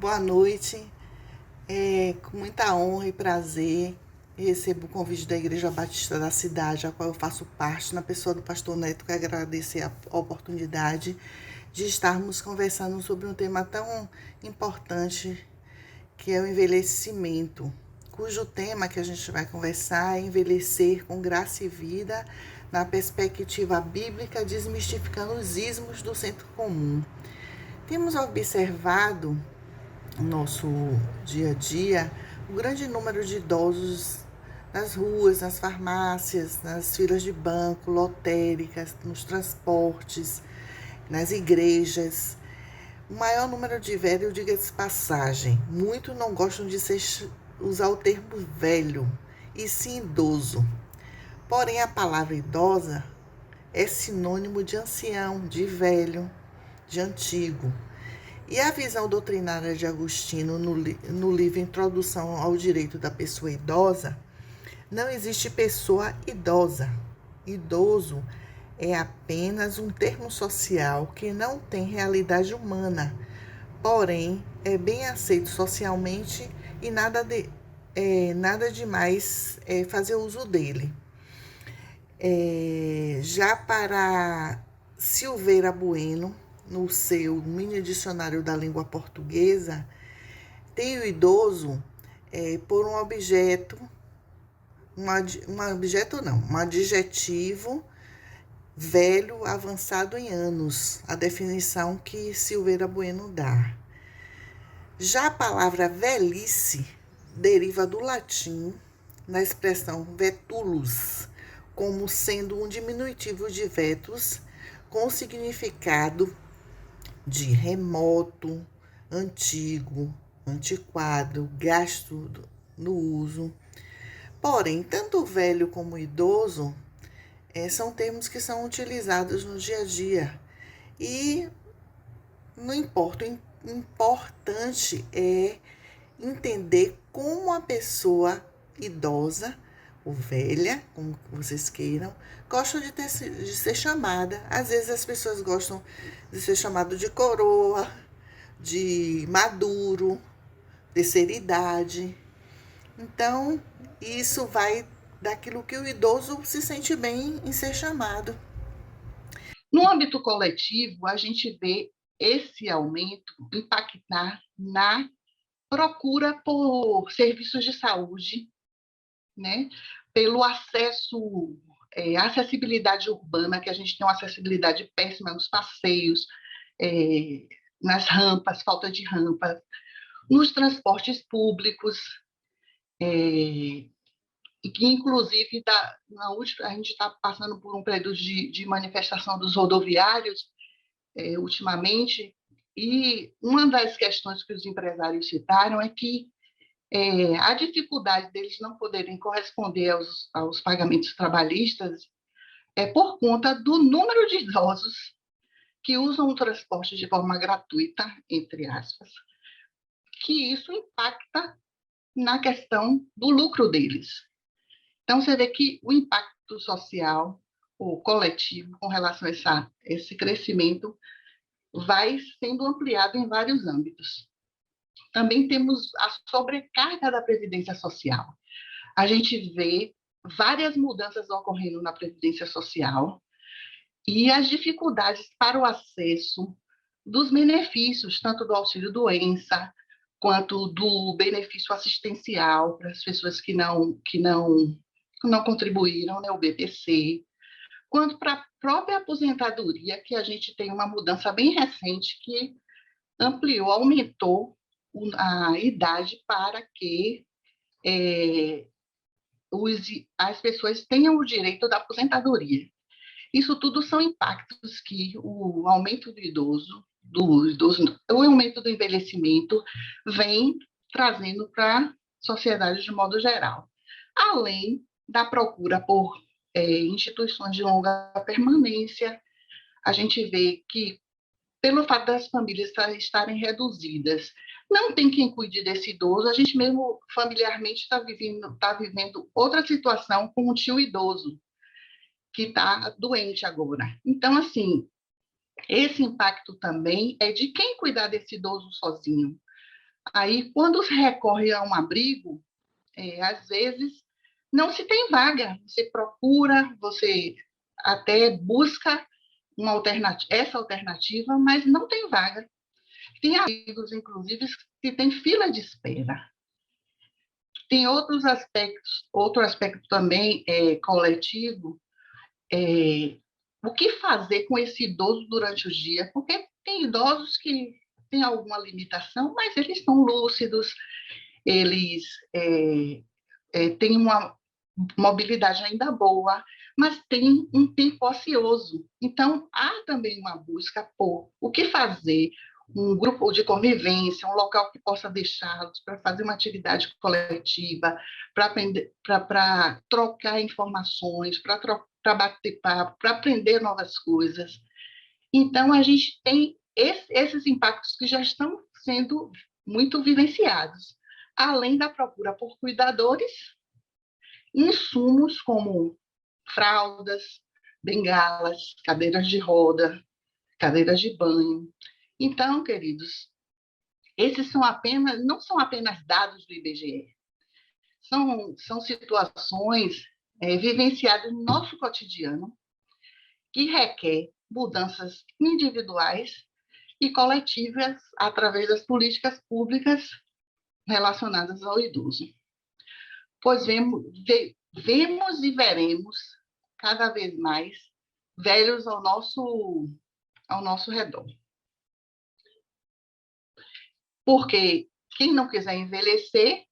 Boa noite. Com muita honra e prazer, recebo o convite da Igreja Batista da cidade, a qual eu faço parte, na pessoa do pastor Neto, que agradecer a oportunidade de estarmos conversando sobre um tema tão importante, que é o envelhecimento, cujo tema que a gente vai conversar é envelhecer com graça e vida na perspectiva bíblica, desmistificando os ismos do senso comum. Temos observado no nosso dia a dia o grande número de idosos nas ruas, nas farmácias, nas filas de banco, lotéricas, nos transportes, nas igrejas. O maior número de velhos, diga-se de passagem, muitos não gostam de usar o termo velho, e sim idoso. Porém, a palavra idosa é sinônimo de ancião, de velho, de antigo. E a visão doutrinária de Agostinho no livro Introdução ao Direito da Pessoa Idosa, não existe pessoa idosa. Idoso é apenas um termo social que não tem realidade humana, porém é bem aceito socialmente e nada demais fazer uso dele. Já para Silveira Bueno, no seu mini dicionário da língua portuguesa, tem o idoso por um objeto, um adjetivo velho, avançado em anos, a definição que Silveira Bueno dá. Já a palavra velhice deriva do latim, na expressão vetulus, como sendo um diminutivo de vetus, com o significado de remoto, antigo, antiquado, gasto no uso. Porém, tanto o velho como o idoso são termos que são utilizados no dia a dia. E não importa, o importante é entender como a pessoa idosa ou velha, como vocês queiram, gosta de ser chamada. Às vezes as pessoas gostam de ser chamado de coroa, de maduro, terceira idade. Então, isso vai daquilo que o idoso se sente bem em ser chamado. No âmbito coletivo, a gente vê esse aumento impactar na procura por serviços de saúde, né? Pelo acesso, acessibilidade urbana, que a gente tem uma acessibilidade péssima nos passeios, nas rampas, falta de rampas, nos transportes públicos, e que, inclusive, a gente está passando por um período de manifestação dos rodoviários, ultimamente, e uma das questões que os empresários citaram é que a dificuldade deles não poderem corresponder aos pagamentos trabalhistas é por conta do número de idosos que usam o transporte de forma gratuita, entre aspas, que isso impacta na questão do lucro deles. Então, você vê que o impacto social, ou coletivo, com relação a esse crescimento, vai sendo ampliado em vários âmbitos. Também temos a sobrecarga da Previdência Social. A gente vê várias mudanças ocorrendo na Previdência Social e as dificuldades para o acesso dos benefícios, tanto do auxílio-doença, quanto do benefício assistencial para as pessoas que não contribuíram, né, o BPC, quanto para a própria aposentadoria, que a gente tem uma mudança bem recente que ampliou, aumentou a idade para que as pessoas tenham o direito da aposentadoria. Isso tudo são impactos que o aumento o aumento do envelhecimento vem trazendo para a sociedade de modo geral. Além da procura por instituições de longa permanência, a gente vê que, pelo fato das famílias estarem reduzidas, não tem quem cuide desse idoso, a gente mesmo familiarmente está vivendo outra situação com um tio idoso, que está doente agora. Então, assim, esse impacto também é de quem cuidar desse idoso sozinho. Aí, quando se recorre a um abrigo, às vezes não se tem vaga. Você procura, você até busca essa alternativa, mas não tem vaga. Tem abrigos, inclusive, que tem fila de espera. Tem outro aspecto também coletivo, o que fazer com esse idoso durante o dia? Porque tem idosos que têm alguma limitação, mas eles estão lúcidos, eles têm uma mobilidade ainda boa, mas tem um tempo ocioso. Então, há também uma busca por o que fazer, um grupo de convivência, um local que possa deixá-los para fazer uma atividade coletiva, para trocar informações, para bater papo, para aprender novas coisas. Então, a gente tem esses impactos que já estão sendo muito vivenciados, além da procura por cuidadores, insumos como fraldas, bengalas, cadeiras de roda, cadeiras de banho. Então, queridos, esses não são apenas dados do IBGE, são situações vivenciadas no nosso cotidiano que requer mudanças individuais e coletivas através das políticas públicas relacionadas ao idoso. Pois vemos e veremos cada vez mais velhos ao nosso redor. Porque quem não quiser envelhecer,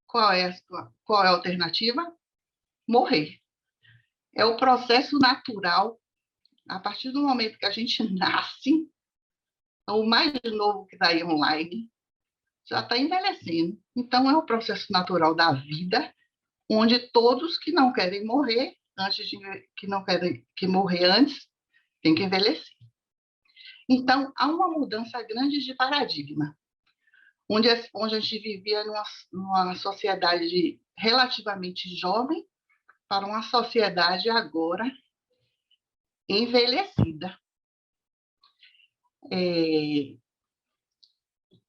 qual é a alternativa? Morrer. É o processo natural. A partir do momento que a gente nasce, o mais novo que está aí online já está envelhecendo. Então, é o processo natural da vida, onde todos que não querem morrer, que não querem morrer antes, têm que envelhecer. Então, há uma mudança grande de paradigma, onde a gente vivia numa sociedade relativamente jovem para uma sociedade agora envelhecida.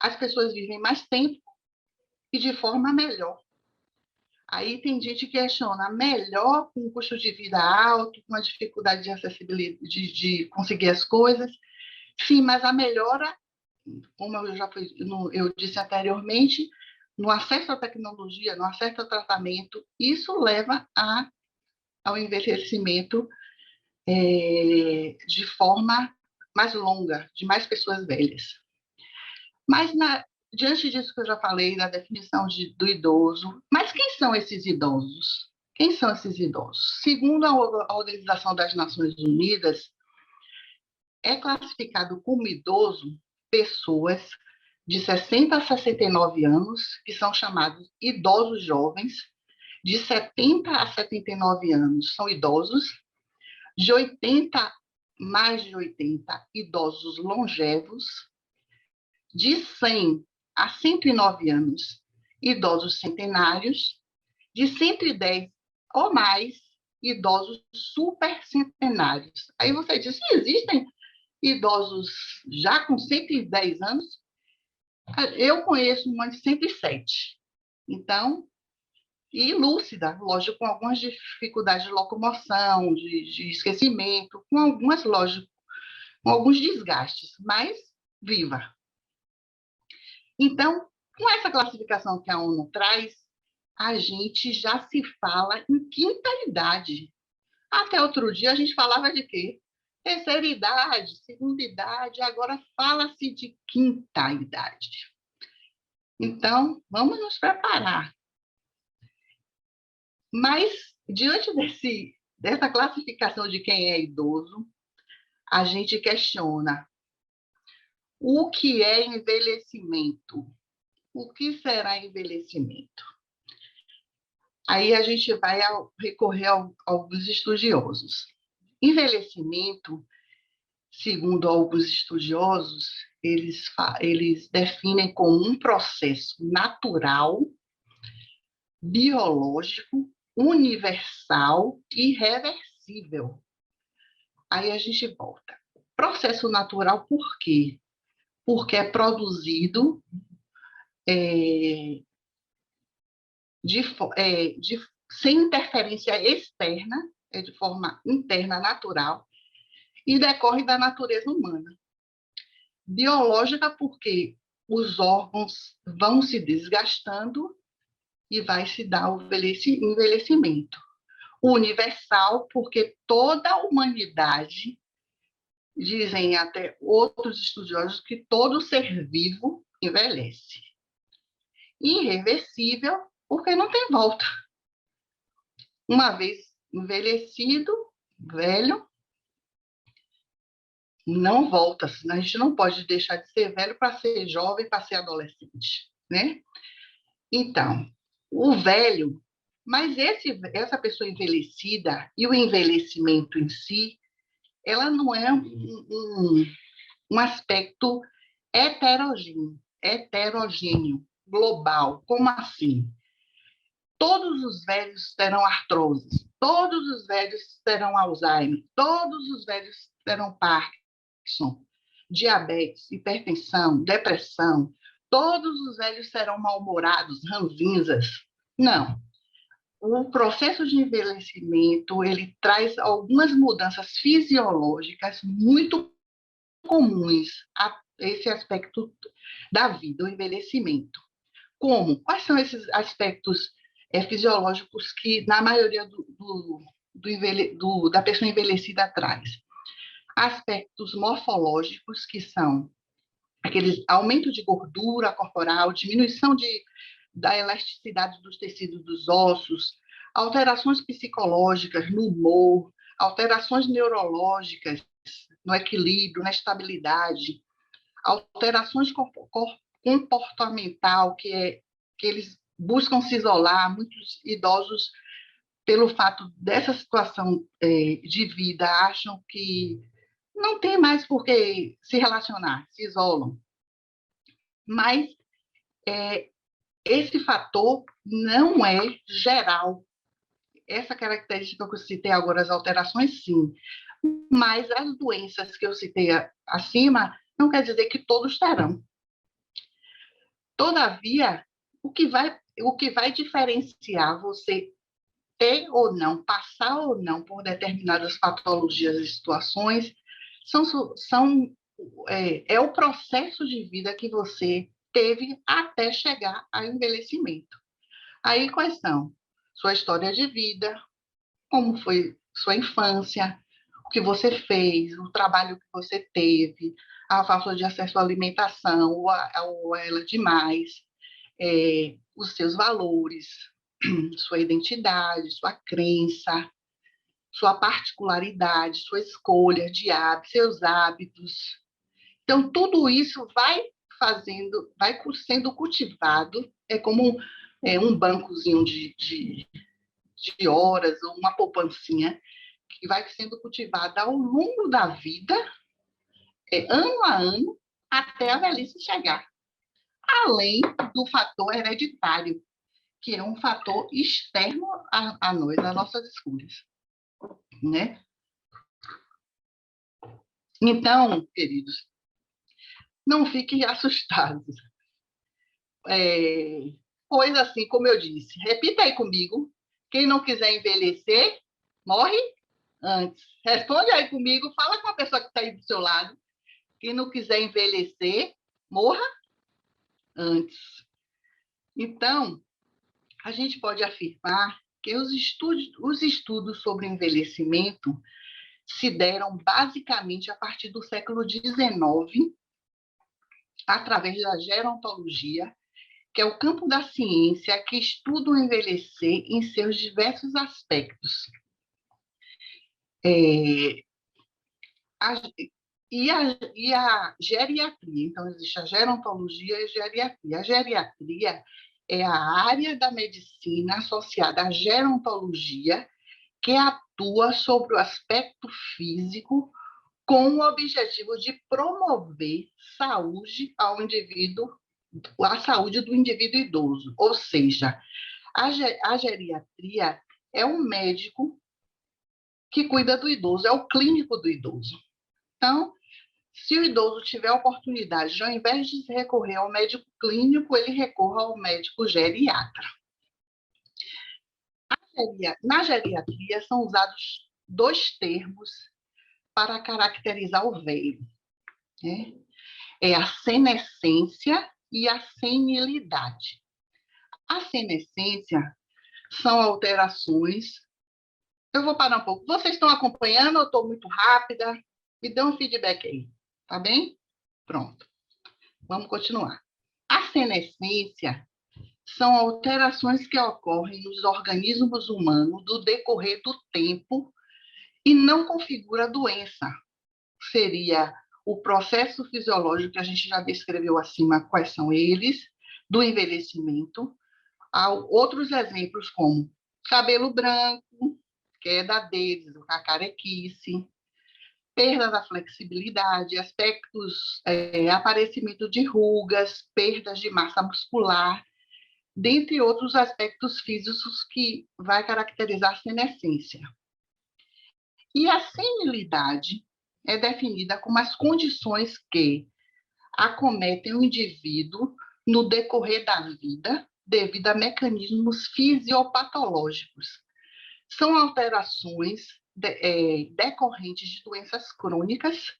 As pessoas vivem mais tempo e de forma melhor. Aí tem gente que questiona, melhor com um custo de vida alto, com a dificuldade de acessibilidade, de conseguir as coisas. Sim, mas a melhora, como eu disse anteriormente, no acesso à tecnologia, no acesso ao tratamento, isso leva ao envelhecimento de forma mais longa, de mais pessoas velhas. Mas, diante disso que eu já falei, da definição do idoso, mas quem são esses idosos? Quem são esses idosos? Segundo a Organização das Nações Unidas, é classificado como idoso pessoas de 60 a 69 anos, que são chamados idosos jovens, de 70 a 79 anos são idosos, de 80, mais de 80, idosos longevos, de 100 a 109 anos, idosos centenários, de 110 ou mais, idosos supercentenários. Aí você diz, existem idosos já com 110 anos? Eu conheço uma de 107. Então, e lúcida, lógico, com algumas dificuldades de locomoção, de esquecimento, com algumas, lógico, com alguns desgastes, mas viva. Então, com essa classificação que a ONU traz, a gente já se fala em quinta idade. Até outro dia a gente falava de quê? Terceira idade, segunda idade, agora fala-se de quinta idade. Então, vamos nos preparar. Mas, diante dessa classificação de quem é idoso, a gente questiona o que é envelhecimento? O que será envelhecimento? Aí a gente vai recorrer a alguns estudiosos. Envelhecimento, segundo alguns estudiosos, eles definem como um processo natural, biológico, universal e irreversível. Aí a gente volta. Processo natural por quê? Porque é produzido sem interferência externa, de forma interna, natural, e decorre da natureza humana. Biológica, porque os órgãos vão se desgastando e vai se dar o envelhecimento. Universal, porque toda a humanidade, dizem até outros estudiosos, que todo ser vivo envelhece. Irreversível, porque não tem volta. Uma vez envelhecido, velho, não volta. A gente não pode deixar de ser velho para ser jovem, para ser adolescente, né? Então, o velho, mas essa pessoa envelhecida e o envelhecimento em si, ela não é um aspecto heterogêneo, global. Como assim? Todos os velhos terão artrose, todos os velhos terão Alzheimer, todos os velhos terão Parkinson, diabetes, hipertensão, depressão, todos os velhos serão mal-humorados, ranzinzas. Não. O processo de envelhecimento, ele traz algumas mudanças fisiológicas muito comuns a esse aspecto da vida, o envelhecimento. Como? Quais são esses aspectos fisiológicos que, na maioria da pessoa envelhecida, traz? Aspectos morfológicos, que são aqueles aumento de gordura corporal, diminuição da elasticidade dos tecidos dos ossos, alterações psicológicas no humor, alterações neurológicas no equilíbrio, na estabilidade, alterações comportamental, que eles buscam se isolar, muitos idosos, pelo fato dessa situação de vida, acham que não tem mais por que se relacionar, se isolam. Mas esse fator não é geral. Essa característica que eu citei agora, as alterações, sim. Mas as doenças que eu citei acima, não quer dizer que todos terão. Todavia, o que vai diferenciar você ter ou não, passar ou não por determinadas patologias e situações, é o processo de vida que você teve até chegar ao envelhecimento. Aí, quais são? Sua história de vida, como foi sua infância, o que você fez, o trabalho que você teve, a falta de acesso à alimentação, ou ela demais, os seus valores, sua identidade, sua crença, sua particularidade, sua escolha de hábitos, seus hábitos. Então, tudo isso vai sendo cultivado, é como um bancozinho de horas, ou uma poupancinha, que vai sendo cultivada ao longo da vida, ano a ano, até a velhice chegar. Além do fator hereditário, que é um fator externo a nós, às nossas escolhas, né? Então, queridos, não fiquem assustados. Pois assim, como eu disse, repita aí comigo, quem não quiser envelhecer, morre antes. Responde aí comigo, fala com a pessoa que está aí do seu lado. Quem não quiser envelhecer, morra antes. Então, a gente pode afirmar que os estudos sobre envelhecimento se deram basicamente a partir do século XIX, através da gerontologia, que é o campo da ciência que estuda o envelhecer em seus diversos aspectos. E a geriatria. Então, existe a gerontologia e a geriatria. A geriatria é a área da medicina associada à gerontologia que atua sobre o aspecto físico com o objetivo de promover saúde ao indivíduo, a saúde do indivíduo idoso. Ou seja, a geriatria é um médico que cuida do idoso, é o clínico do idoso. Então, Se o idoso tiver oportunidade, ao invés de recorrer ao médico clínico, ele recorra ao médico geriatra. Na geriatria são usados dois termos para caracterizar o velho, né? É a senescência e a senilidade. A senescência são alterações. Eu vou parar um pouco. Vocês estão acompanhando ou estou muito rápida? Me dê um feedback aí, tá bem? Pronto. Vamos continuar. A senescência são alterações que ocorrem nos organismos humanos no decorrer do tempo e não configura doença. Seria o processo fisiológico que a gente já descreveu acima, quais são eles, do envelhecimento. Há outros exemplos como cabelo branco, queda deles, a carequice, perda da flexibilidade, aspectos, aparecimento de rugas, perdas de massa muscular, dentre outros aspectos físicos que vai caracterizar a senescência. E a senilidade é definida como as condições que acometem o indivíduo no decorrer da vida devido a mecanismos fisiopatológicos. São alterações decorrentes de doenças crônicas,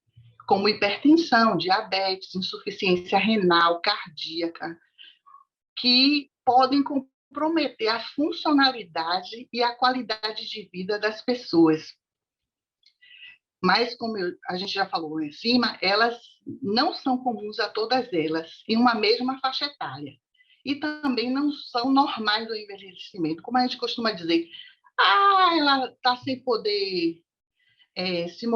como hipertensão, diabetes, insuficiência renal, cardíaca, que podem comprometer a funcionalidade e a qualidade de vida das pessoas. Mas, como a gente já falou em cima, elas não são comuns a todas elas, em uma mesma faixa etária. E também não são normais do envelhecimento, como a gente costuma dizer. Ah, ela está sem poder se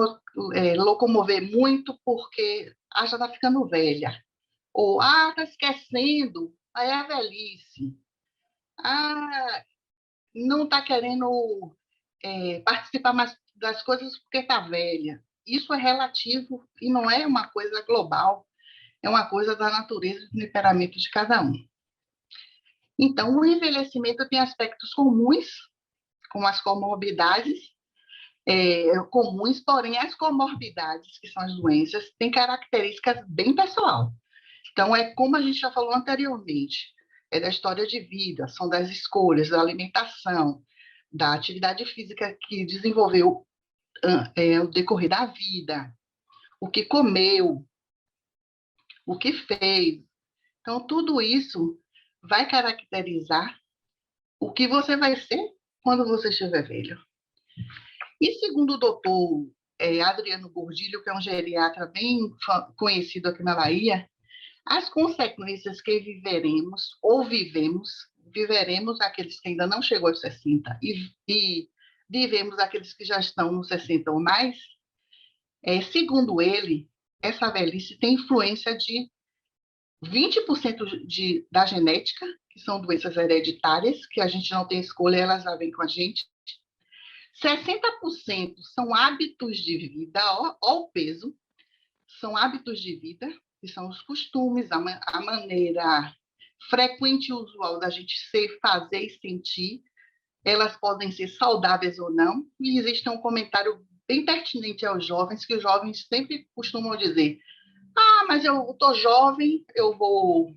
locomover muito porque já está ficando velha. Ou, está esquecendo, aí é a velhice. Não está querendo participar mais das coisas porque está velha. Isso é relativo e não é uma coisa global, é uma coisa da natureza e do temperamento de cada um. Então, o envelhecimento tem aspectos comuns, como as comorbidades, comuns, porém as comorbidades, que são as doenças, têm características bem pessoal. Então, é como a gente já falou anteriormente, é da história de vida, são das escolhas, da alimentação, da atividade física que desenvolveu o decorrer da vida, o que comeu, o que fez. Então, tudo isso vai caracterizar o que você vai ser quando você estiver velho. E segundo o doutor Adriano Gordilho, que é um geriatra bem conhecido aqui na Bahia, as consequências que viveremos ou viveremos aqueles que ainda não chegou aos 60 e vivemos aqueles que já estão nos 60 ou mais, segundo ele, essa velhice tem influência de 20% da genética, que são doenças hereditárias, que a gente não tem escolha, elas já vêm com a gente. 60% são hábitos de vida, ó o peso, são hábitos de vida, que são os costumes, a maneira frequente e usual da gente ser, fazer e sentir. Elas podem ser saudáveis ou não. E existe um comentário bem pertinente aos jovens, que os jovens sempre costumam dizer: mas eu estou jovem, eu vou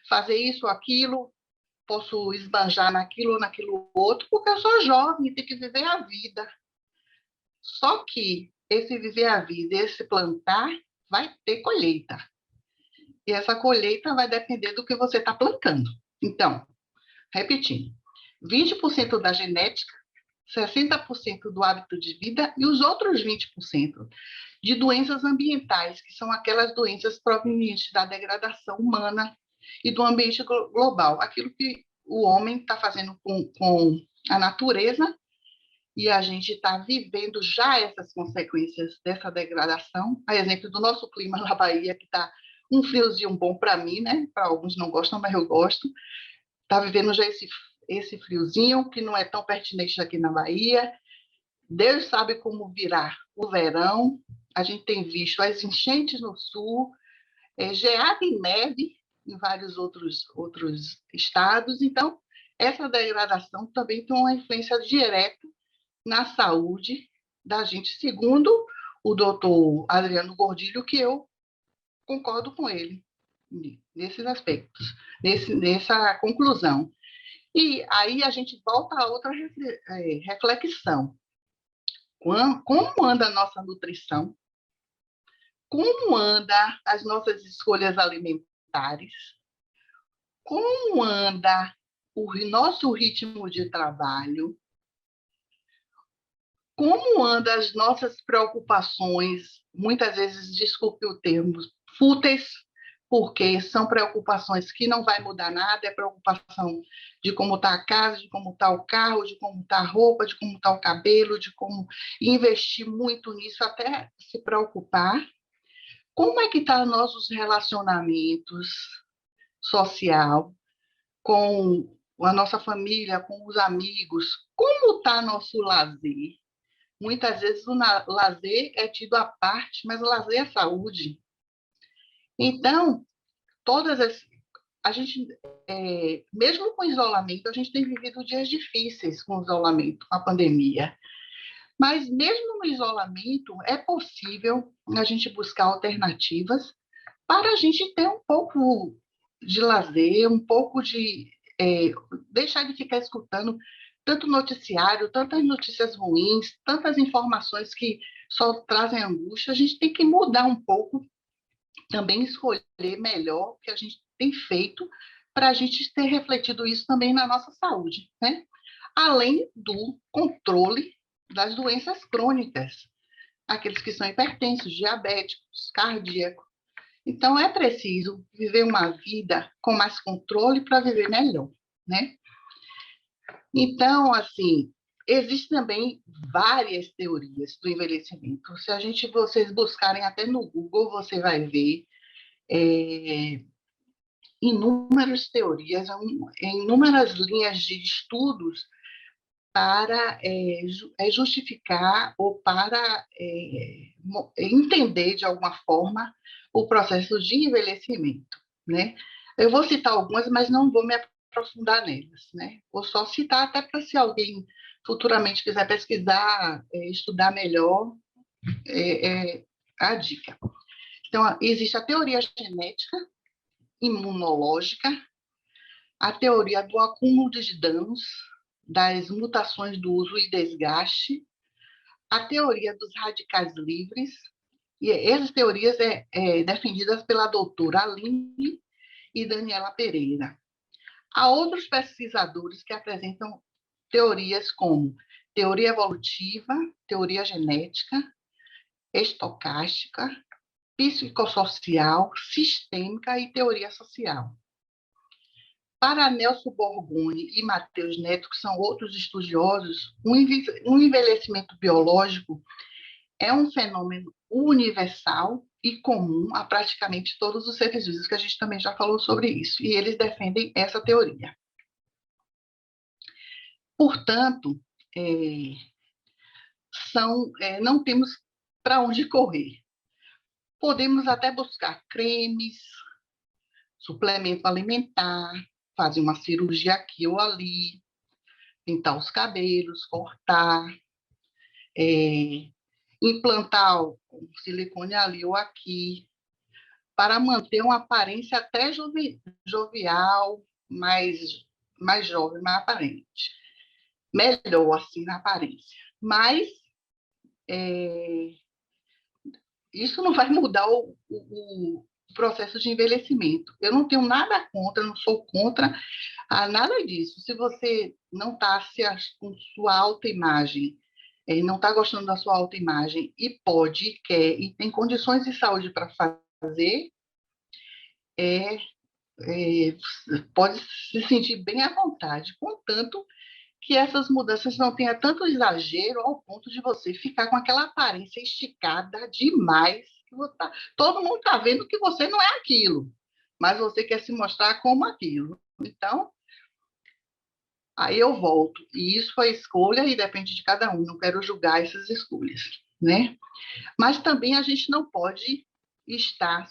fazer isso ou aquilo, posso esbanjar naquilo ou naquilo outro, porque eu sou jovem e tenho que viver a vida. Só que esse viver a vida, esse plantar, vai ter colheita. E essa colheita vai depender do que você está plantando. Então, repetindo, 20% da genética, 60% do hábito de vida e os outros 20% de doenças ambientais, que são aquelas doenças provenientes da degradação humana e do ambiente global, aquilo que o homem está fazendo com a natureza, e a gente está vivendo já essas consequências dessa degradação. A exemplo do nosso clima na Bahia, que está um friozinho bom para mim, né? Para alguns não gostam, mas eu gosto. Está vivendo já esse friozinho, que não é tão pertinente aqui na Bahia. Deus sabe como virá o verão. A gente tem visto as enchentes no sul, geada e neve em vários outros estados. Então, essa degradação também tem uma influência direta na saúde da gente, segundo o doutor Adriano Gordilho, que eu concordo com ele nesses aspectos, nessa conclusão. E aí a gente volta a outra reflexão. Como anda a nossa nutrição? Como anda as nossas escolhas alimentares? Como anda o nosso ritmo de trabalho? Como anda as nossas preocupações, muitas vezes, desculpe o termo, fúteis, porque são preocupações que não vai mudar nada, é preocupação de como está a casa, de como está o carro, de como está a roupa, de como está o cabelo, de como investir muito nisso até se preocupar. Como é que estão nossos relacionamentos social com a nossa família, com os amigos? Como está nosso lazer? Muitas vezes o lazer é tido à parte, mas o lazer é saúde. Então, todas as a gente, mesmo com o isolamento, a gente tem vivido dias difíceis com o isolamento, com a pandemia. Mas mesmo no isolamento, é possível a gente buscar alternativas para a gente ter um pouco de lazer, um pouco de deixar de ficar escutando tanto noticiário, tantas notícias ruins, tantas informações que só trazem angústia. A gente tem que mudar um pouco, também escolher melhor o que a gente tem feito para a gente ter refletido isso também na nossa saúde, né? Além do controle das doenças crônicas, aqueles que são hipertensos, diabéticos, cardíacos. Então, é preciso viver uma vida com mais controle para viver melhor, né? Então, assim, existem também várias teorias do envelhecimento. Se vocês buscarem até no Google, você vai ver inúmeras teorias, inúmeras linhas de estudos para justificar ou para entender, de alguma forma, o processo de envelhecimento, né? Eu vou citar algumas, mas não vou me aprofundar nelas, né? Vou só citar até para se alguém futuramente quiser pesquisar, estudar melhor, a dica. Então, existe a teoria genética, imunológica, a teoria do acúmulo de danos, das mutações do uso e desgaste, a teoria dos radicais livres, e essas teorias defendidas pela doutora Aline e Daniela Pereira. Há outros pesquisadores que apresentam teorias como teoria evolutiva, teoria genética, estocástica, psicossocial, sistêmica e teoria social. Para Nelson Borgoni e Matheus Neto, que são outros estudiosos, um envelhecimento biológico é um fenômeno universal e comum a praticamente todos os seres vivos, que a gente também já falou sobre isso, e eles defendem essa teoria. Portanto, não temos para onde correr. Podemos até buscar cremes, suplemento alimentar, fazer uma cirurgia aqui ou ali, pintar os cabelos, cortar, implantar um silicone ali ou aqui, para manter uma aparência até jovial, mais jovem, mais aparente. Melhor, assim, na aparência. Mas isso não vai mudar o processo de envelhecimento. Eu não tenho nada contra, não sou contra nada disso. Se você não está com sua autoimagem, não está gostando da sua autoimagem e pode, quer e tem condições de saúde para fazer, pode se sentir bem à vontade, contanto que essas mudanças não tenham tanto exagero ao ponto de você ficar com aquela aparência esticada demais. Todo mundo está vendo que você não é aquilo, mas você quer se mostrar como aquilo. Então, aí eu volto. E isso foi escolha e depende de cada um. Não quero julgar essas escolhas, né? Mas também a gente não pode estar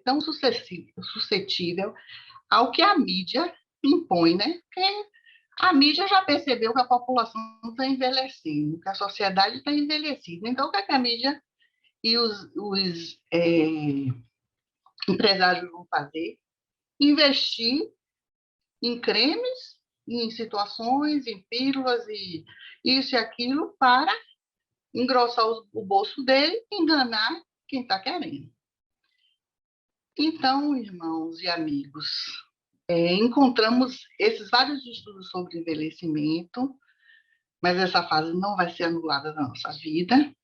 tão suscetível ao que a mídia impõe, né? Porque a mídia já percebeu que a população está envelhecendo, que a sociedade está envelhecida. Então, o que a mídia e os empresários vão fazer? Investir em cremes, em situações, em pílulas, e isso e aquilo, para engrossar o bolso dele e enganar quem está querendo. Então, irmãos e amigos, encontramos esses vários estudos sobre envelhecimento, mas essa fase não vai ser anulada da nossa vida.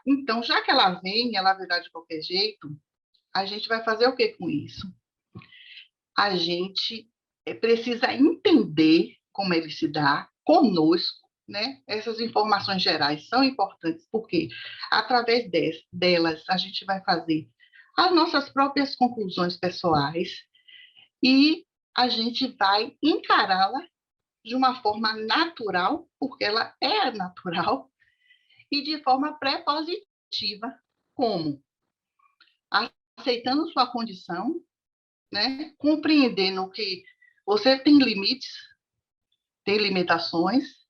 Então, já que ela vem, ela virá de qualquer jeito, a gente vai fazer o que com isso? A gente precisa entender como ele se dá conosco, né? Essas informações gerais são importantes, porque através delas a gente vai fazer as nossas próprias conclusões pessoais e a gente vai encará-la de uma forma natural, porque ela é natural, e de forma pré-positiva, como aceitando sua condição, né? Compreendendo que você tem limites, tem limitações,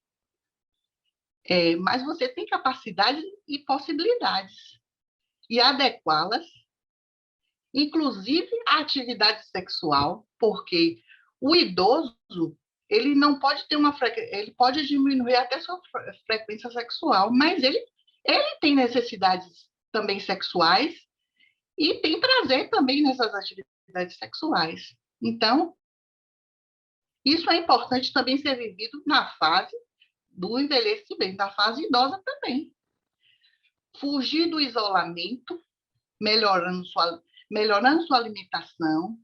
mas você tem capacidade e possibilidades, e adequá-las, inclusive a atividade sexual, porque o idoso, ele não pode ter ele pode diminuir até sua frequência sexual, mas ele tem necessidades também sexuais e tem prazer também nessas atividades sexuais. Então, isso é importante também ser vivido na fase do envelhecimento, na fase idosa também. Fugir do isolamento, melhorando sua alimentação,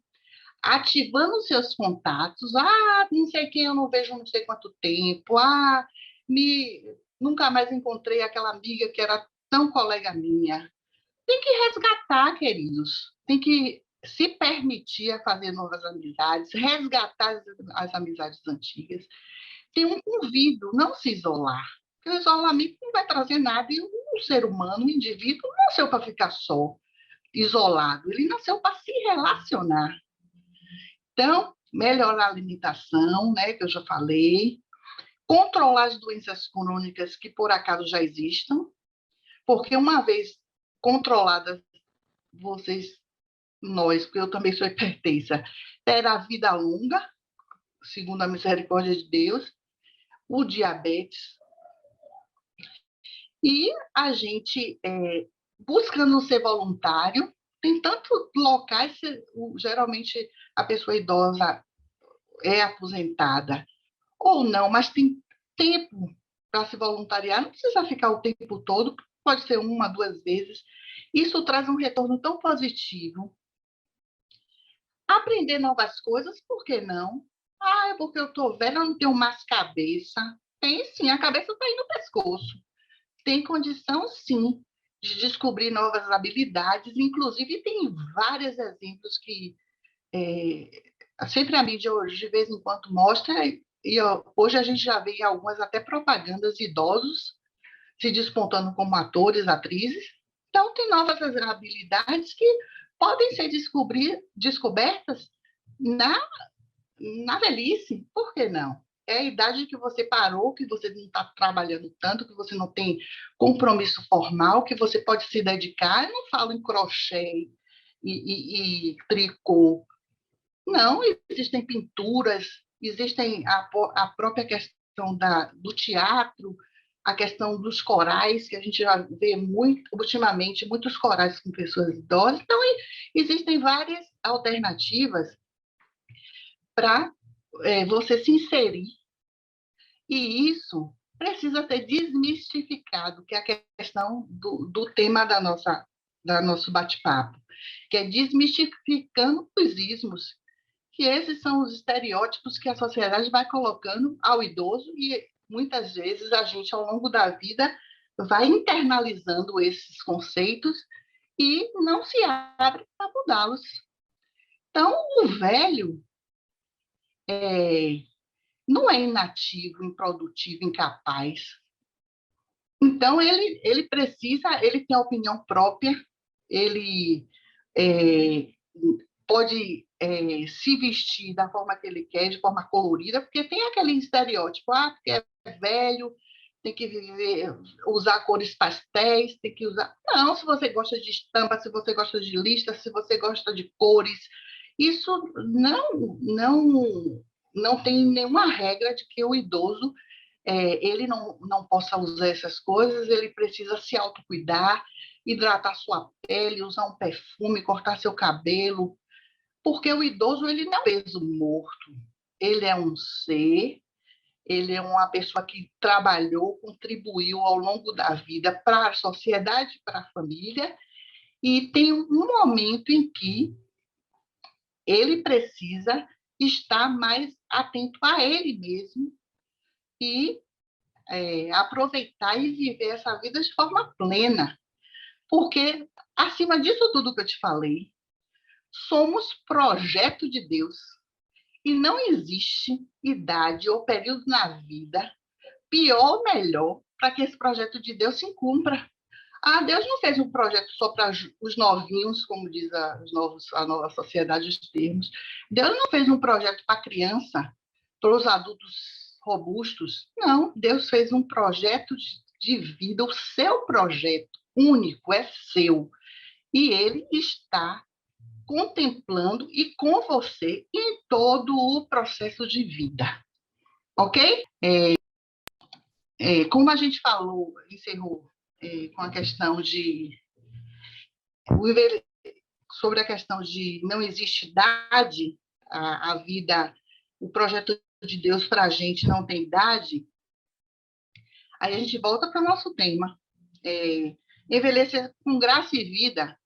ativando seus contatos. Ah, não sei quem eu não vejo não sei quanto tempo. Ah, nunca mais encontrei aquela amiga que era tão colega minha. Tem que resgatar, queridos. Tem que se permitir a fazer novas amizades, resgatar as amizades antigas. Tem um convívio, não se isolar. Porque o isolamento não vai trazer nada. E um ser humano, um indivíduo, não nasceu para ficar só, isolado. Ele nasceu para se relacionar. Então, melhorar a alimentação, né, que eu já falei, controlar as doenças crônicas que por acaso já existam, porque uma vez controladas, porque eu também sou hipertensa, terá vida longa, segundo a misericórdia de Deus, o diabetes, e a gente, buscando ser voluntário, tem tantos locais, geralmente a pessoa idosa é aposentada, ou não, mas tem tempo para se voluntariar, não precisa ficar o tempo todo, pode ser uma, duas vezes. Isso traz um retorno tão positivo. Aprender novas coisas, por que não? Ah, é porque eu estou velha, eu não tenho mais cabeça. Tem sim, a cabeça está aí no pescoço. Tem condição, sim, de descobrir novas habilidades, inclusive tem vários exemplos que sempre a mídia hoje, de vez em quando, mostra, e hoje a gente já vê algumas até propagandas de idosos se despontando como atores, atrizes. Então, tem novas habilidades que podem ser descobertas na velhice, por que não? É a idade que você parou, que você não está trabalhando tanto, que você não tem compromisso formal, que você pode se dedicar. Eu não falo em crochê e tricô. Não, existem pinturas, existem a própria questão do teatro, a questão dos corais, que a gente já vê muito, ultimamente, muitos corais com pessoas idosas. Então, existem várias alternativas para você se inserir. E isso precisa ser desmistificado, que é a questão do tema da nosso bate-papo, que é desmistificando os ismos, que esses são os estereótipos que a sociedade vai colocando ao idoso e muitas vezes a gente, ao longo da vida, vai internalizando esses conceitos e não se abre para mudá-los. Então, o velho não é inativo, improdutivo, incapaz. Então, ele tem a opinião própria, ele pode se vestir da forma que ele quer, de forma colorida, porque tem aquele estereótipo, porque é velho, tem que viver, usar cores pastéis, tem que usar. Não, se você gosta de estampa, se você gosta de lista, se você gosta de cores, isso não tem nenhuma regra de que o idoso ele não possa usar essas coisas, ele precisa se autocuidar, hidratar sua pele, usar um perfume, cortar seu cabelo, porque o idoso ele não é um peso morto, ele é um ser, ele é uma pessoa que trabalhou, contribuiu ao longo da vida para a sociedade, para a família, e tem um momento em que ele precisa estar mais atento a ele mesmo e aproveitar e viver essa vida de forma plena. Porque, acima disso tudo que eu te falei, somos projeto de Deus. E não existe idade ou período na vida pior ou melhor para que esse projeto de Deus se cumpra. Ah, Deus não fez um projeto só para os novinhos, como diz a nova sociedade, os termos. Deus não fez um projeto para criança, para os adultos robustos. Não, Deus fez um projeto de vida, o seu projeto único é seu. E ele está contemplando e com você em todo o processo de vida. Ok? Como a gente falou, encerrou com a questão sobre a questão de não existe idade, a vida, o projeto de Deus para a gente não tem idade, aí a gente volta para o nosso tema. Envelhecer com graça e vida,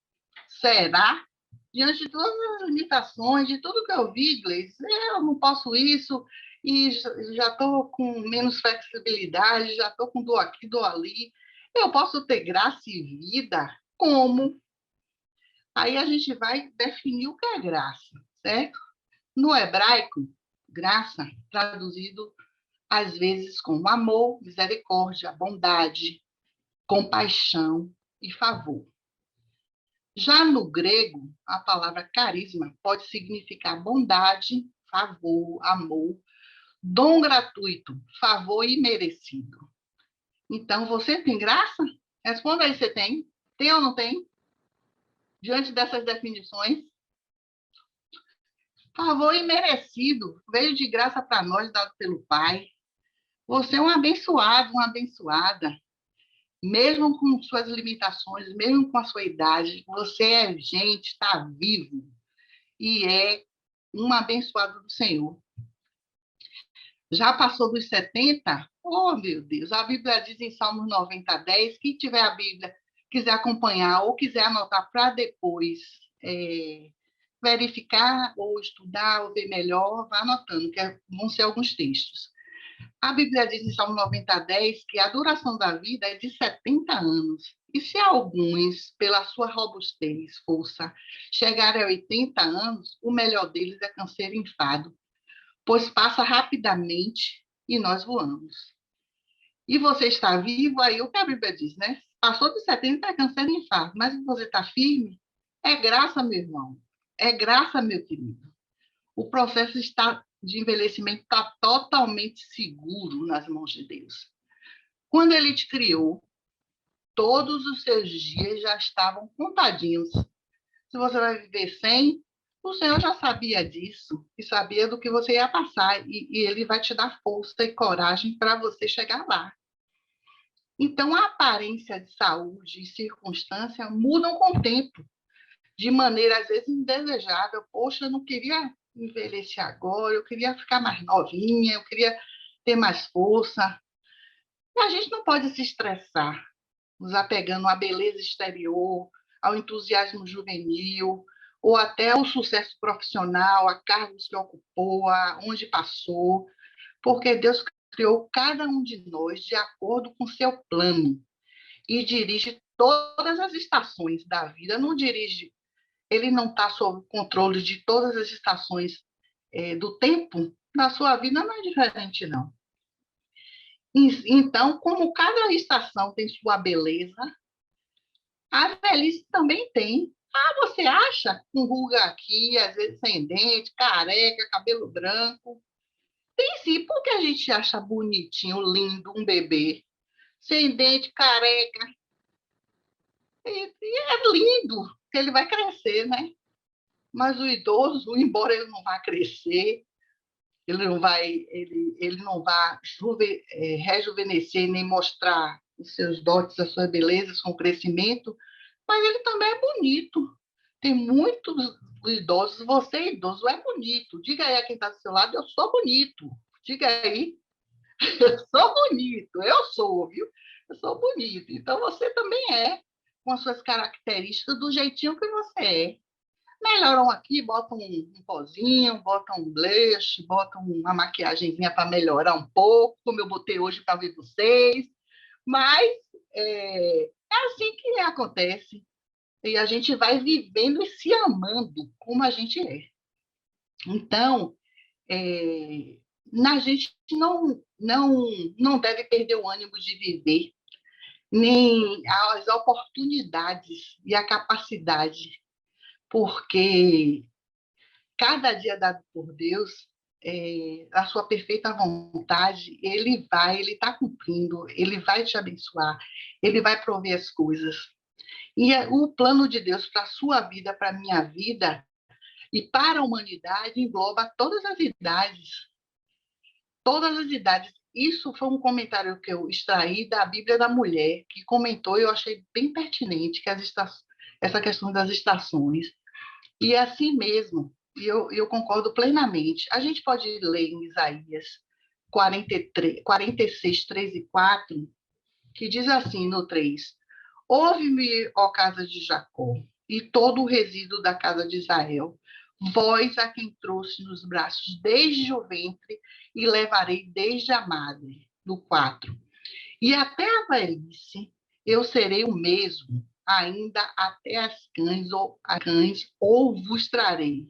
será? Diante de todas as limitações, de tudo que eu vi, Gleice, eu não posso isso, e já estou com menos flexibilidade, já estou com dor aqui, dor ali. Eu posso ter graça e vida? Como? Aí a gente vai definir o que é graça, certo? No hebraico, graça, traduzido às vezes como amor, misericórdia, bondade, compaixão e favor. Já no grego, a palavra carisma pode significar bondade, favor, amor, dom gratuito, favor imerecido. Então, você tem graça? Responda aí, você tem? Tem ou não tem? Diante dessas definições, favor imerecido, veio de graça para nós, dado pelo Pai. Você é um abençoado, uma abençoada. Mesmo com suas limitações, mesmo com a sua idade, você é gente, está vivo e é um abençoado do Senhor. Já passou dos 70? Oh, meu Deus! A Bíblia diz em Salmos 90:10, quem tiver a Bíblia, quiser acompanhar ou quiser anotar para depois verificar ou estudar ou ver melhor, vá anotando, que vão ser alguns textos. A Bíblia diz em Salmo 90:10 que a duração da vida é de 70 anos. E se alguns, pela sua robustez, força, chegarem a 80 anos, o melhor deles é câncer e enfado, pois passa rapidamente e nós voamos. E você está vivo, aí o que a Bíblia diz, né? Passou de 70 é câncer e enfado, mas você está firme, é graça, meu irmão. É graça, meu querido. O processo de envelhecimento está totalmente seguro nas mãos de Deus. Quando ele te criou, todos os seus dias já estavam contadinhos. Se você vai viver 100, o Senhor já sabia disso e sabia do que você ia passar e ele vai te dar força e coragem para você chegar lá. Então, a aparência de saúde e circunstância mudam com o tempo, de maneira, às vezes, indesejável. Poxa, eu não queria envelhecer agora, eu queria ficar mais novinha, eu queria ter mais força. E a gente não pode se estressar, nos apegando à beleza exterior, ao entusiasmo juvenil, ou até ao sucesso profissional, a cargos que ocupou, a onde passou, porque Deus criou cada um de nós de acordo com seu plano e dirige todas as estações da vida. Não dirige, ele não está sob o controle de todas as estações do tempo. Na sua vida não é diferente, não. Então, como cada estação tem sua beleza, a velhice também tem. Ah, você acha? Com ruga aqui, às vezes sem dente, careca, cabelo branco. Tem sim, porque a gente acha bonitinho, lindo, um bebê. sem dente, careca. E é lindo, que ele vai crescer, né? Mas o idoso, embora ele não vá crescer, ele não vai rejuvenescer nem mostrar os seus dotes, as suas belezas com crescimento, mas ele também é bonito. Tem muitos idosos, você idoso é bonito. Diga aí a quem está do seu lado, eu sou bonito. Diga aí, eu sou bonito, eu sou, viu? Eu sou bonito. Então você também é, com as suas características, do jeitinho que você é. Melhoram aqui, botam um pozinho, botam um blush, botam uma maquiagemzinha para melhorar um pouco, como eu botei hoje para ver vocês. Mas é assim que acontece. E a gente vai vivendo e se amando como a gente é. Então, a gente não deve perder o ânimo de viver, nem as oportunidades e a capacidade, porque cada dia dado por Deus, a sua perfeita vontade, ele está cumprindo, ele vai te abençoar, ele vai prover as coisas. E o plano de Deus para a sua vida, para a minha vida e para a humanidade engloba todas as idades. Todas as idades. Isso foi um comentário que eu extraí da Bíblia da Mulher, que comentou e eu achei bem pertinente que essa questão das estações. E é assim mesmo, e eu concordo plenamente. A gente pode ler em Isaías 46, 3 e 4, que diz assim no 3: Ouve-me, ó casa de Jacó, e todo o resíduo da casa de Israel, vós a quem trouxe nos braços desde o ventre e levarei desde a madre. No 4. E até a velhice eu serei o mesmo, ainda até as cães ou vos trarei.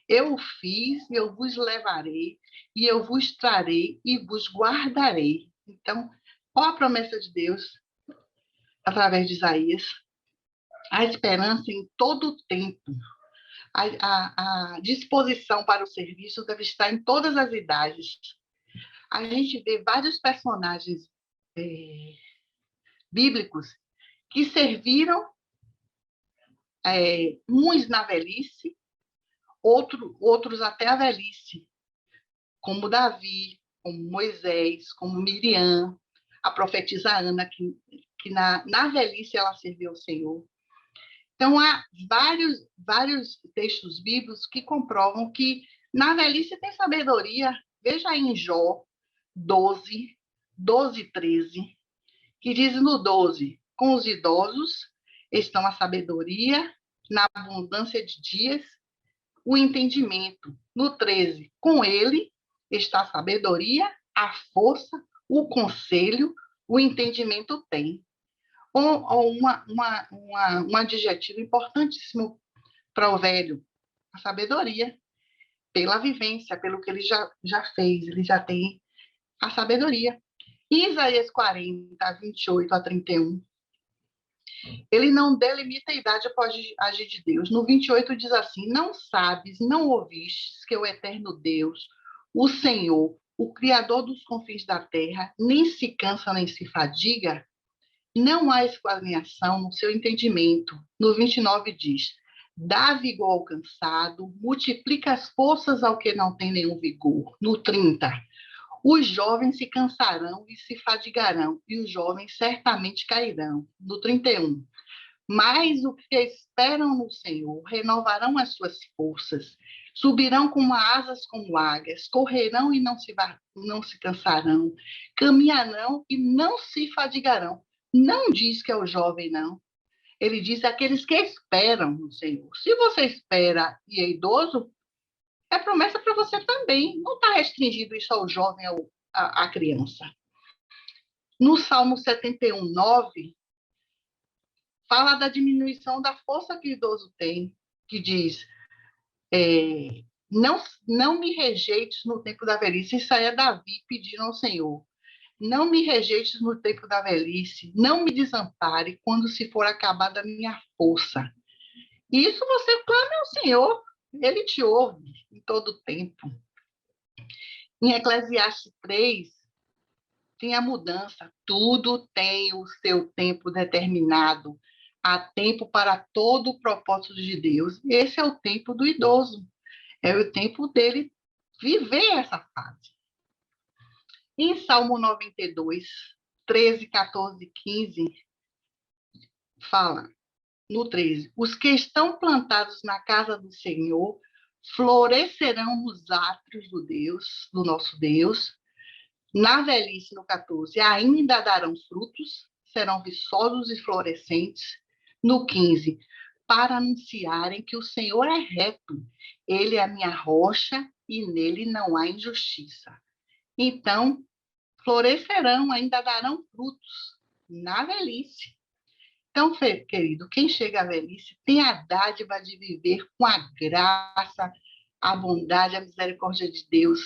Eu fiz, eu vos levarei, e eu vos trarei e vos guardarei. Então, qual a promessa de Deus através de Isaías? A esperança em todo o tempo. A disposição para o serviço deve estar em todas as idades. A gente vê vários personagens bíblicos que serviram, uns na velhice, outros até a velhice, como Davi, como Moisés, como Miriam, a profetisa Ana, que na velhice ela serviu ao Senhor. Então, há vários textos bíblicos que comprovam que na velhice tem sabedoria. Veja aí em Jó 12, 12 e 13, que diz no 12: com os idosos estão a sabedoria, na abundância de dias, o entendimento. No 13, com ele está a sabedoria, a força, o conselho, o entendimento tem. Um adjetivo importantíssimo para o velho, a sabedoria, pela vivência, pelo que ele já fez, ele já tem a sabedoria. Em Isaías 40, 28 a 31, ele não delimita a idade para agir de Deus. No 28 diz assim: não sabes, não ouvistes que o eterno Deus, o Senhor, o Criador dos confins da terra, nem se cansa nem se fadiga? Não há esquadrinhação no seu entendimento. No 29 diz: dá vigor ao cansado, multiplica as forças ao que não tem nenhum vigor. No 30, os jovens se cansarão e se fadigarão, e os jovens certamente cairão. No 31, mas o que esperam no Senhor renovarão as suas forças, subirão como asas como águias, correrão e não se cansarão, caminharão e não se fadigarão. Não diz que é o jovem, não. Ele diz aqueles que esperam no Senhor. Se você espera e é idoso, é promessa para você também. Não está restringido isso ao jovem ou à criança. No Salmo 71, 9, fala da diminuição da força que o idoso tem, que diz: não me rejeites no tempo da velhice. Isso aí é Davi pedindo ao Senhor. Não me rejeites no tempo da velhice, não me desampare quando se for acabada a minha força. Isso você clame ao Senhor, ele te ouve em todo o tempo. Em Eclesiastes 3, tem a mudança, tudo tem o seu tempo determinado. Há tempo para todo o propósito de Deus. Esse é o tempo do idoso, é o tempo dele viver essa fase. Em Salmo 92, 13, 14, 15, fala, no 13, os que estão plantados na casa do Senhor florescerão nos átrios do nosso Deus. Na velhice, no 14, ainda darão frutos, serão viçosos e florescentes. No 15, para anunciarem que o Senhor é reto, ele é a minha rocha e nele não há injustiça. Então, florescerão, ainda darão frutos na velhice. Então, querido, quem chega à velhice tem a dádiva de viver com a graça, a bondade, a misericórdia de Deus.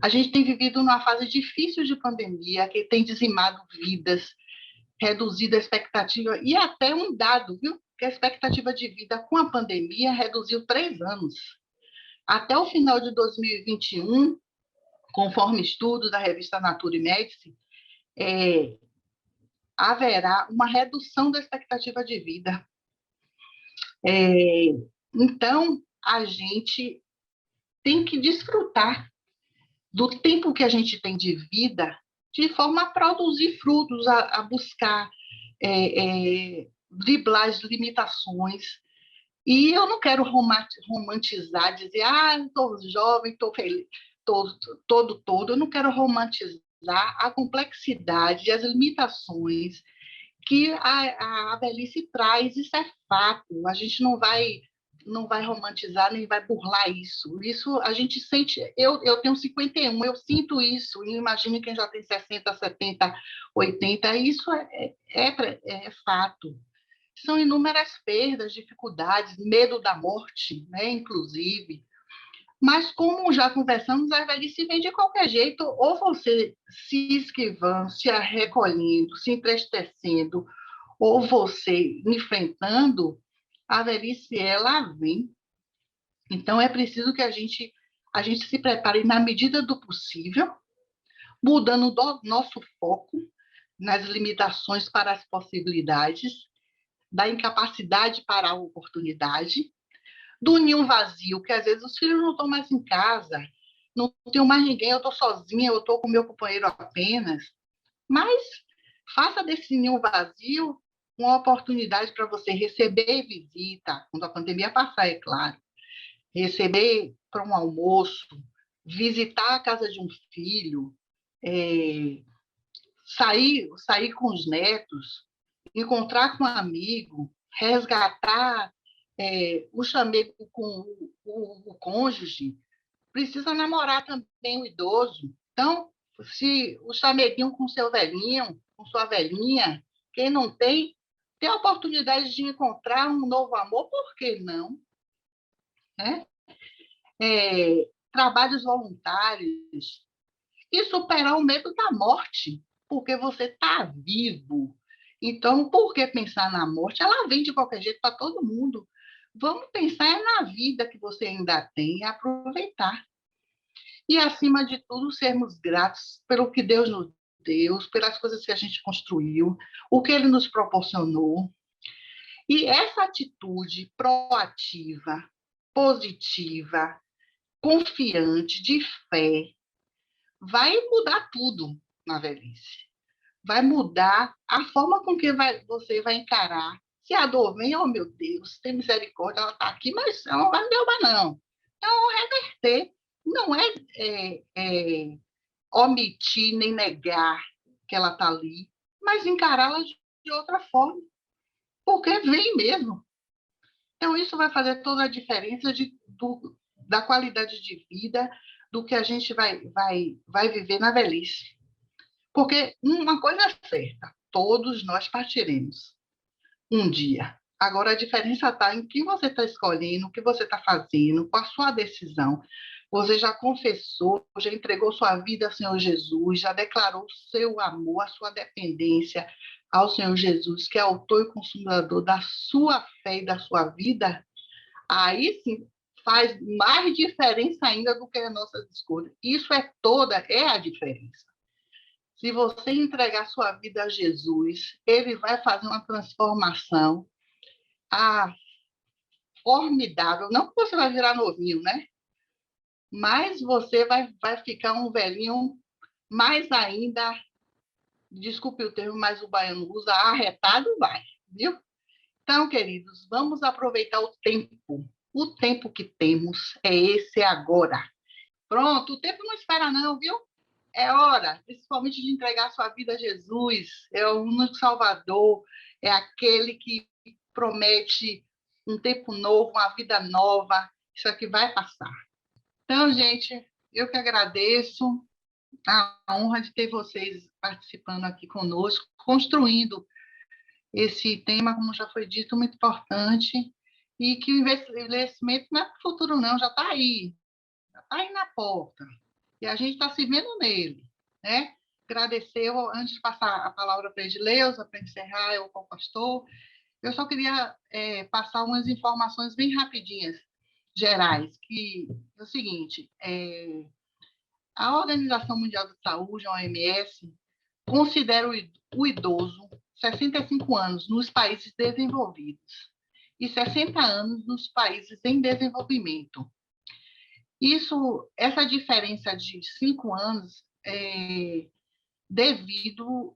A gente tem vivido numa fase difícil de pandemia, que tem dizimado vidas, reduzido a expectativa, e até um dado, viu? Que a expectativa de vida com a pandemia reduziu 3 anos. Até o final de 2021, conforme estudos da revista Nature Medicine, haverá uma redução da expectativa de vida. Então, a gente tem que desfrutar do tempo que a gente tem de vida de forma a produzir frutos, a buscar driblar as limitações. E eu não quero romantizar, dizer, estou jovem, estou feliz, todo. Eu não quero romantizar a complexidade, as limitações que a velhice traz. Isso é fato. A gente não vai romantizar nem vai burlar isso. Isso a gente sente. Eu tenho 51, eu sinto isso. E imagine quem já tem 60, 70, 80. Isso é fato. São inúmeras perdas, dificuldades, medo da morte, né, inclusive. Mas, como já conversamos, a velhice vem de qualquer jeito, ou você se esquivando, se recolhendo, se entristecendo, ou você enfrentando, a velhice, ela vem. Então, é preciso que a gente se prepare na medida do possível, mudando o nosso foco nas limitações para as possibilidades, da incapacidade para a oportunidade, do ninho vazio, que às vezes os filhos não estão mais em casa, não tenho mais ninguém, eu estou sozinha, eu estou com meu companheiro apenas. Mas faça desse ninho vazio uma oportunidade para você receber visita, quando a pandemia passar, é claro, receber para um almoço, visitar a casa de um filho, sair com os netos, encontrar com um amigo, resgatar o chamego com o cônjuge, precisa namorar também o idoso. Então, se o chameguinho com seu velhinho, com sua velhinha, quem não tem, tem a oportunidade de encontrar um novo amor, por que não? Né? Trabalhos voluntários e superar o medo da morte, porque você está vivo. Então, por que pensar na morte? Ela vem de qualquer jeito para todo mundo. Vamos pensar na vida que você ainda tem e aproveitar. E, acima de tudo, sermos gratos pelo que Deus nos deu, pelas coisas que a gente construiu, o que Ele nos proporcionou. E essa atitude proativa, positiva, confiante, de fé, vai mudar tudo na velhice. Vai mudar a forma com que você vai encarar. Se a dor vem, oh meu Deus, tem misericórdia, ela está aqui, mas ela não vai me derrubar, não. Então, reverter não é omitir nem negar que ela está ali, mas encará-la de outra forma, porque vem mesmo. Então, isso vai fazer toda a diferença da qualidade de vida, do que a gente vai viver na velhice. Porque uma coisa é certa, todos nós partiremos um dia. Agora, a diferença está em que você está escolhendo, o que você está fazendo, com a sua decisão. Você já confessou, já entregou sua vida ao Senhor Jesus, já declarou seu amor, a sua dependência ao Senhor Jesus, que é autor e consumador da sua fé e da sua vida. Aí sim faz mais diferença ainda do que as nossas escolhas. Isso é a diferença. Se você entregar sua vida a Jesus, ele vai fazer uma transformação formidável. Não que você vai virar novinho, né? Mas você vai ficar um velhinho mais ainda, desculpe o termo, mas o baiano usa, arretado vai, viu? Então, queridos, vamos aproveitar o tempo. O tempo que temos é esse agora. Pronto, o tempo não espera não, viu? É hora, principalmente de entregar sua vida a Jesus. É o único Salvador, é aquele que promete um tempo novo, uma vida nova. Isso aqui vai passar. Então, gente, eu que agradeço a honra de ter vocês participando aqui conosco, construindo esse tema, como já foi dito, muito importante, e que o investimento não é para o futuro, não, já está aí na porta, e a gente está se vendo nele, né? Agradecer, antes de passar a palavra para a Edileuza, para encerrar, eu com o pastor, eu só queria passar umas informações bem rapidinhas, gerais, que é o seguinte, a Organização Mundial da Saúde, a OMS, considera o idoso 65 anos nos países desenvolvidos e 60 anos nos países em desenvolvimento. Essa diferença de 5 anos é devido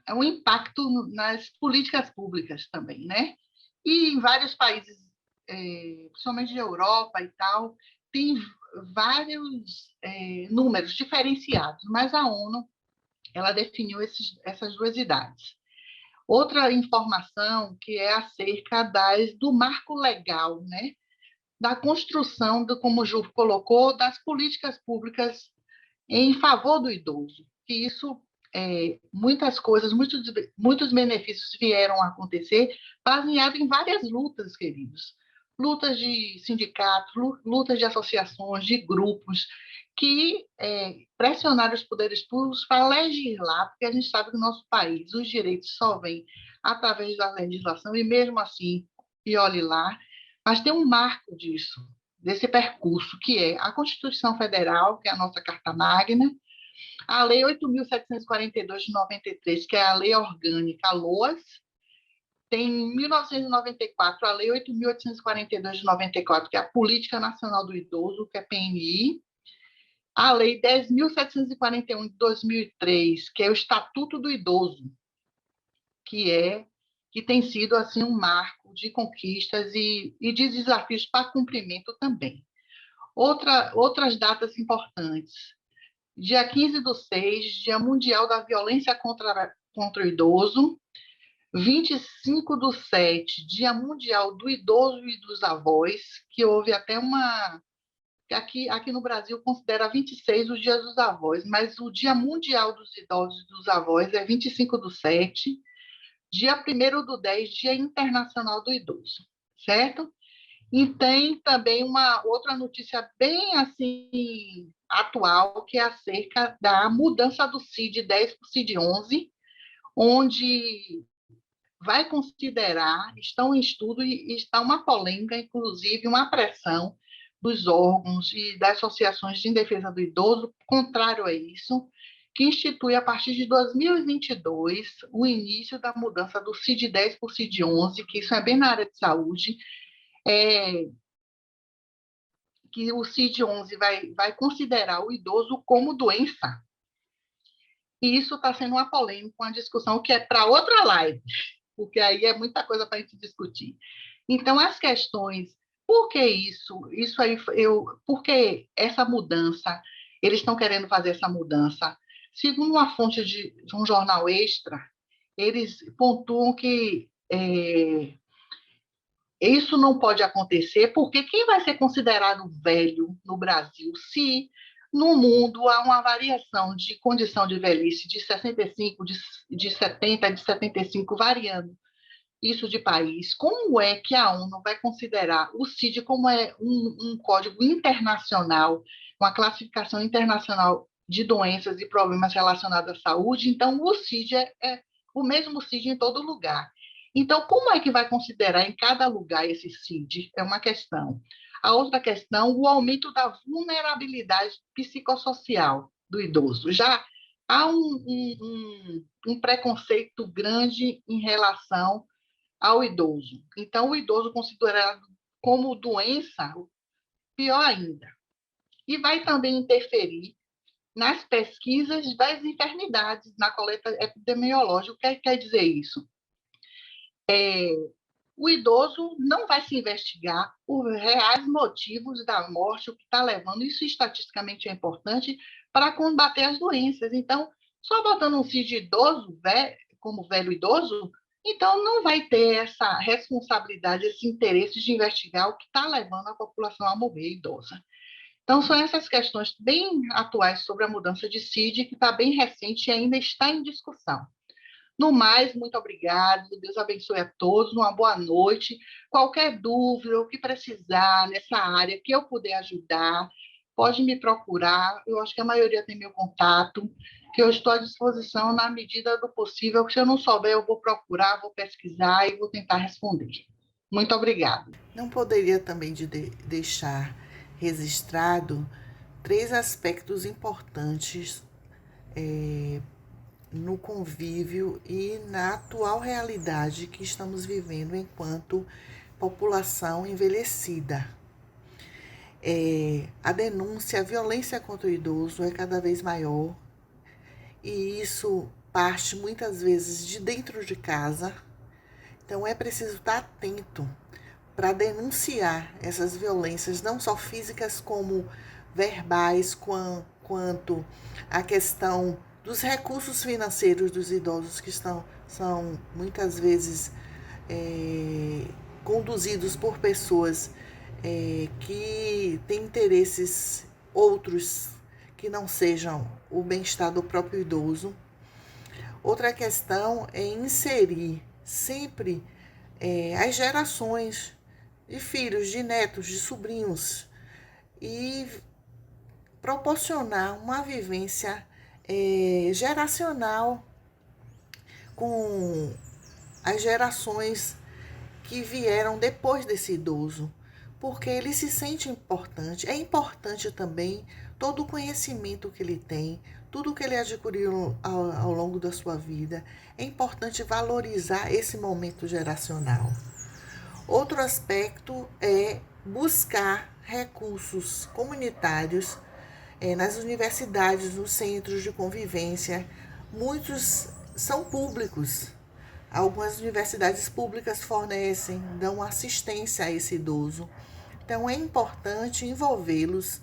ao impacto nas políticas públicas também, né? E em vários países, principalmente de Europa e tal, tem vários números diferenciados, mas a ONU ela definiu essas duas idades. Outra informação que é acerca do marco legal, né? Da construção, como o Ju colocou, das políticas públicas em favor do idoso. Que isso, muitas coisas, muitos benefícios vieram a acontecer, baseado em várias lutas, queridos. Lutas de sindicatos, lutas de associações, de grupos, que pressionaram os poderes públicos para legislar, porque a gente sabe que no nosso país os direitos só vêm através da legislação, e mesmo assim, e olhe lá, mas tem um marco disso, desse percurso, que é a Constituição Federal, que é a nossa Carta Magna, a Lei 8.742 de 93, que é a Lei Orgânica LOAS, tem em 1994 a Lei 8.842 de 94, que é a Política Nacional do Idoso, que é a PNI, a Lei 10.741 de 2003, que é o Estatuto do Idoso, que tem sido assim um marco de conquistas e de desafios para cumprimento também. Outras datas importantes. Dia 15/6, Dia Mundial da Violência contra o Idoso. 25/7, Dia Mundial do Idoso e dos Avós, que houve até uma... Aqui no Brasil considera 26 os Dias dos Avós, mas o Dia Mundial dos Idosos e dos Avós é 25/7. Dia 1º/10, Dia Internacional do Idoso, certo? E tem também uma outra notícia bem assim atual, que é acerca da mudança do CID-10 para o CID-11, onde vai considerar, estão em estudo e está uma polêmica, inclusive uma pressão dos órgãos e das associações de defesa do idoso, contrário a isso, que institui a partir de 2022 o início da mudança do CID-10 para o CID-11, que isso é bem na área de saúde, que o CID-11 vai considerar o idoso como doença. E isso está sendo uma polêmica, uma discussão que é para outra live, porque aí é muita coisa para a gente discutir. Então, as questões, por que isso? Por que essa mudança? Eles estão querendo fazer essa mudança. Segundo uma fonte de um jornal Extra, eles pontuam que isso não pode acontecer, porque quem vai ser considerado velho no Brasil se no mundo há uma variação de condição de velhice de 65, de 70, de 75, variando isso de país? Como é que a ONU vai considerar o CID como um código internacional, uma classificação internacional de doenças e problemas relacionados à saúde? Então, o CID é o mesmo CID em todo lugar. Então, como é que vai considerar em cada lugar esse CID? É uma questão. A outra questão, o aumento da vulnerabilidade psicossocial do idoso. Já há um preconceito grande em relação ao idoso. Então, o idoso considerado como doença, pior ainda. E vai também interferir nas pesquisas das enfermidades, na coleta epidemiológica. O que quer dizer isso? O idoso não vai se investigar os reais motivos da morte, o que está levando, isso estatisticamente é importante, para combater as doenças. Então, só botando um CID de idoso, como velho idoso, então não vai ter essa responsabilidade, esse interesse de investigar o que está levando a população a morrer idosa. Então, são essas questões bem atuais sobre a mudança de CID, que está bem recente e ainda está em discussão. No mais, muito obrigado. Deus abençoe a todos. Uma boa noite. Qualquer dúvida, o que precisar nessa área que eu puder ajudar, pode me procurar. Eu acho que a maioria tem meu contato, que eu estou à disposição na medida do possível. Se eu não souber, eu vou procurar, vou pesquisar e vou tentar responder. Muito obrigada. Não poderia também deixar registrado 3 aspectos importantes no convívio e na atual realidade que estamos vivendo enquanto população envelhecida. A denúncia, a violência contra o idoso é cada vez maior e isso parte muitas vezes de dentro de casa. Então é preciso estar atento para denunciar essas violências, não só físicas como verbais, quanto a questão dos recursos financeiros dos idosos que são muitas vezes conduzidos por pessoas que têm interesses outros que não sejam o bem-estar do próprio idoso. Outra questão é inserir sempre as gerações de filhos, de netos, de sobrinhos e proporcionar uma vivência geracional com as gerações que vieram depois desse idoso, porque ele se sente importante. É importante também todo o conhecimento que ele tem, tudo que ele adquiriu ao longo da sua vida. É importante valorizar esse momento geracional. Outro aspecto é buscar recursos comunitários nas universidades, nos centros de convivência. Muitos são públicos. Algumas universidades públicas fornecem, dão assistência a esse idoso. Então é importante envolvê-los,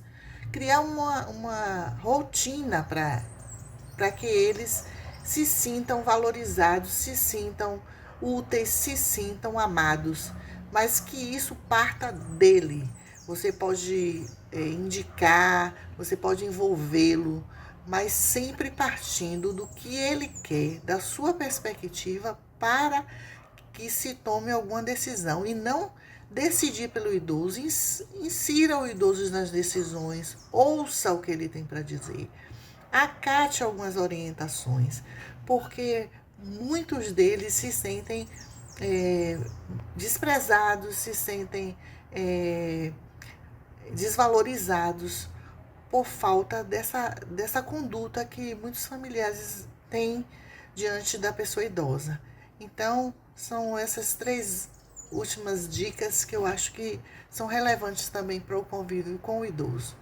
criar uma rotina para que eles se sintam valorizados, se sintam úteis, se sintam amados, mas que isso parta dele. Você pode indicar, você pode envolvê-lo, mas sempre partindo do que ele quer, da sua perspectiva, para que se tome alguma decisão e não decidir pelo idoso. Insira o idoso nas decisões, ouça o que ele tem para dizer, acate algumas orientações, porque muitos deles se sentem desprezados, se sentem desvalorizados por falta dessa conduta que muitos familiares têm diante da pessoa idosa. Então, são essas 3 últimas dicas que eu acho que são relevantes também para o convívio com o idoso.